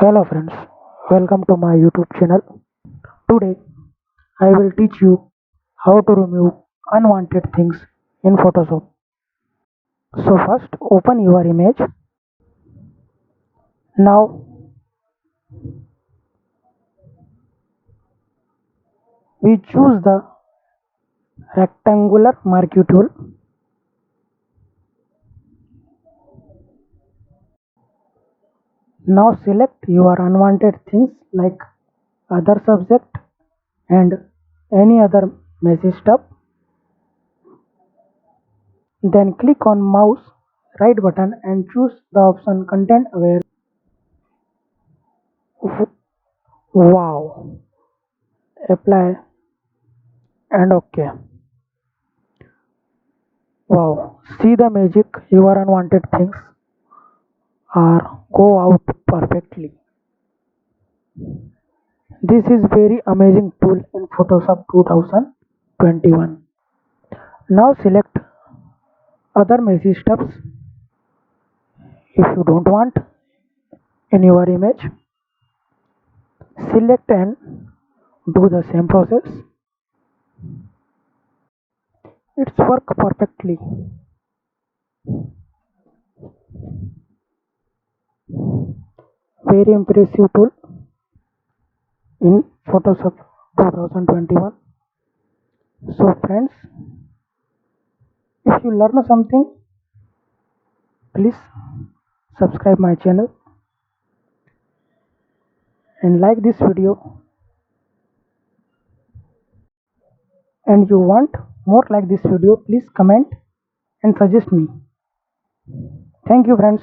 Hello friends, welcome to my YouTube channel. Today I will teach you how to remove unwanted things in Photoshop. So first open your image. Now we choose the rectangular marquee tool. Now select your unwanted things like other subject and any other messy stuff. Then click on mouse right button and choose the option content aware. Wow, apply and OK. Wow, see the magic, your unwanted things are go out perfectly. This is very amazing tool in Photoshop 2021. Now select other messy steps if you don't want in your image. Select and do the same process. It's work perfectly. Very impressive tool in Photoshop 2021. So friends, if you learn something, please subscribe my channel and like this video, and you want more like this video, please comment and suggest me. Thank you friends.